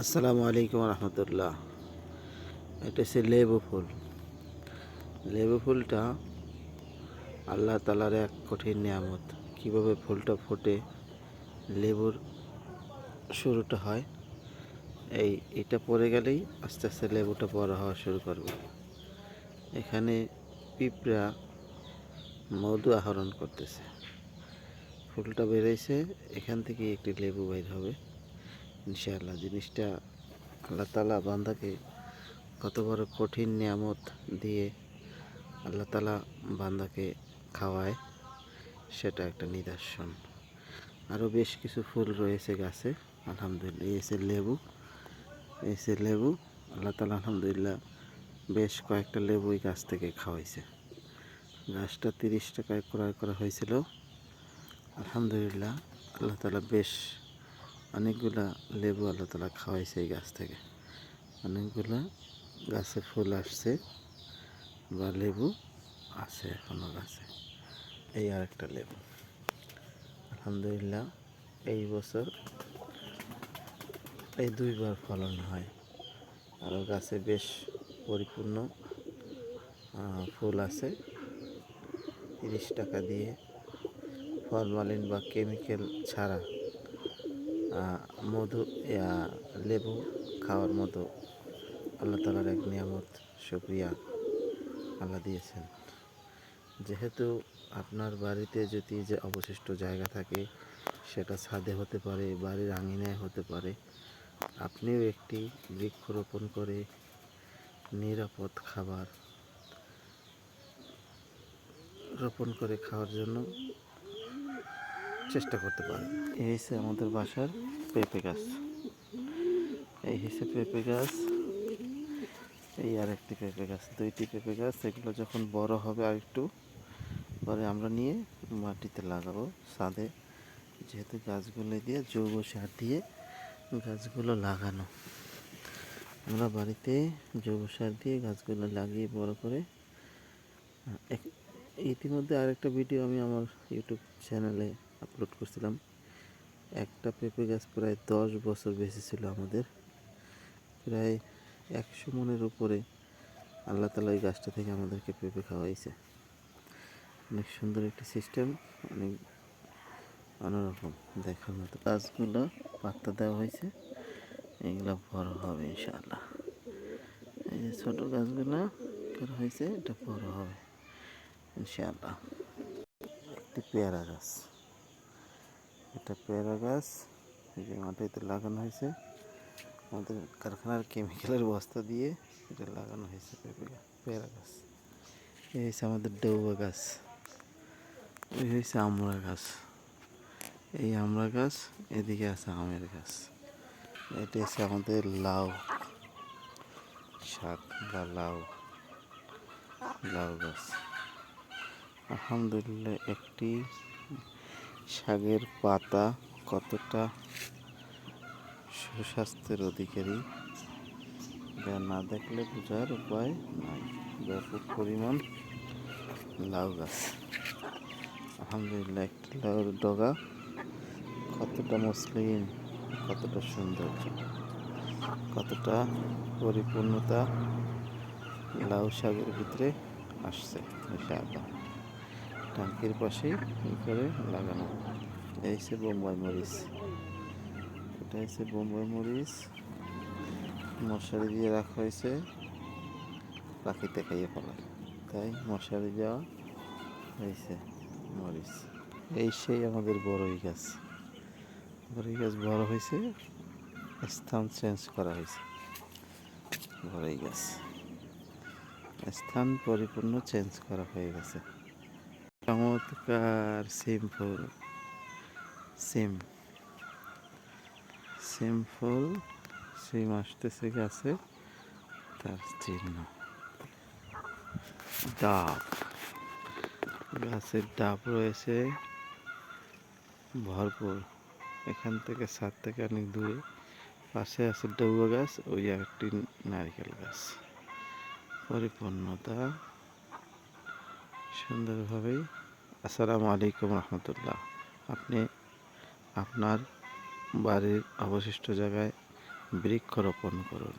আসসালামু আলাইকুম রহমতুল্লাহ। এটা হচ্ছে লেবু ফুল। লেবু ফুলটা আল্লাহ তালার এক কঠিন নিয়ামত। কিভাবে ফুলটা ফোটে, লেবুর শুরুটা হয়, এটা পড়ে গেলেই আস্তে আস্তে লেবুটা বড় হওয়া শুরু করবে। এখানে পিঁপড়া মধু আহরণ করতেছে। ফুলটা বেরোইছে, এখান থেকে একটি লেবু বের হবে ইনশাআল্লাহ। জিনিসটা আল্লাহ তালা বান্দাকে কত বড় কঠিন নিয়ামত দিয়ে আল্লাহ তালা বান্দাকে খাওয়ায়, সেটা একটা নিদর্শন। আরও বেশ কিছু ফুল রয়েছে গাছে আলহামদুলিল্লাহ। এই সে লেবু আল্লাহ তালা আলহামদুলিল্লাহ বেশ কয়েকটা লেবুই গাছ থেকে খাওয়াইছে। গাছটা 30 টাকায় ক্রয় করা হয়েছিল। আলহামদুলিল্লাহ আল্লাহ তালা বেশ অনেকগুলা লেবু আল্লাহ তালা খাওয়াইছে। এই গাছ থেকে অনেকগুলা গাছে ফুল আসছে বা লেবু আছে এখনো গাছে। এই আরেকটা লেবু আলহামদুলিল্লাহ এই বছর এই 2বার ফলন হয়। আরও গাছে বেশ পরিপূর্ণ ফুল আছে। 30 টাকা দিয়ে ফরমালিন বা কেমিক্যাল ছাড়া মধু লেবু খাওয়ার মতো আল্লাহ তালার এক নিয়ামত। শুকরিয়া আল্লাহ দিয়েছেন। যেহেতু আপনার বাড়িতে যদি যে অবশিষ্ট জায়গা থাকে, সেটা ছাদে হতে পারে, বাড়ির আঙিনায় হতে পারে, আপনিও একটি বৃক্ষরোপণ করে নিরাপদ খাবার রোপণ করে খাওয়ার জন্য চেষ্টা করতে পারেন। এই হচ্ছে আমাদের বাসার পেঁপে গাছ। এই হচ্ছে পেঁপে গাছ। এই আরেকটি পেঁপে গাছ, 2টি পেঁপে গাছ। এগুলো যখন বড় হবে আর একটু পরে আমরা নিয়ে মাটিতে লাগাবো ছাদে। যেহেতু গাছগুলো দিয়ে জৈব সার দিয়ে গাছগুলো লাগানো, আমরা বাড়িতে জৈব সার দিয়ে গাছগুলো লাগিয়ে বড় করে। ইতিমধ্যে আরেকটা ভিডিও আমি আমার ইউটিউব চ্যানেলে আপলোড করছিলাম। একটা পেঁপে গাছ প্রায় 10 বছর বেঁচে ছিল আমাদের। প্রায় 100 মনের উপরে আল্লাহ তালা এই গাছটা থেকে আমাদেরকে পেঁপে খাওয়াইছে। অনেক সুন্দর একটি সিস্টেম, অনেক অন্যরকম দেখার মতো। গাছগুলো পাত্তা দেওয়া হয়েছে, এগুলো বড় হবে ইনশাআল্লাহ। এই যে ছোট গাছগুলো করা হয়েছে, এটা বড় হবে ইনশাআল্লাহ। একটি পেয়ারা গাছ, এটা পেয়ারা গাছ। এই যে মাটিতে লাগানো হয়েছে, আমাদের কারখানার কেমিক্যালের বস্তা দিয়ে এটা লাগানো হয়েছে পেয়ারা গাছ। এই হচ্ছে আমাদের ডৌবা গাছ। এই হচ্ছে আমড়া গাছ। এই আমড়া গাছ, এদিকে আছে আমের গাছ। এটা হচ্ছে আমাদের লাউ শাক বা লাউ গাছ। আলহামদুলিল্লাহ একটি শাকের পাতা কতটা সুস্বাস্থ্যের অধিকারী, যা না দেখলে বোঝার উপায় নাই। ব্যাপক পরিমাণ লাউ গাছ। আলহামদুলিল্লাহ একটি লাউর ডগা কতটা মসৃণ, কতটা সৌন্দর্য, কতটা পরিপূর্ণতা লাউ শাকের ভিতরে আসছে ইনশাআল্লাহ। ট্যাঙ্কির পাশেই করে লাগানো। এই হচ্ছে বোম্বাই মরিচ। এটা হচ্ছে বোম্বাই মরিচ, মশারি দিয়ে রাখা হয়েছে, পাখিতে খাইয়ে ফেলায়, তাই মশারি দেওয়া হয়েছে মরিচ। এই সেই আমাদের বড়ই গাছ। বড়ই গাছ বড় হয়েছে, স্থান চেঞ্জ করা হয়েছে। বড়ই গাছ স্থান পরিপূর্ণ চেঞ্জ করা হয়ে গেছে। চমৎকার সিম ফুল, সিম ফুল, সিম আসতেছে গাছে, তার চিহ্ন। ডাব, গাছের ডাব রয়েছে ভরপুর। এখান থেকে ছাদ থেকে অনেক দূরে। পাশে আছে ডৌবা গাছ, ওই একটি নারকেল গাছ। পরিপূর্ণতা সুন্দরভাবেই। আসসালামু আলাইকুম রহমতুল্লাহ। আপনি আপনার বাড়ির অবশিষ্ট জায়গায় বৃক্ষরোপণ করুন।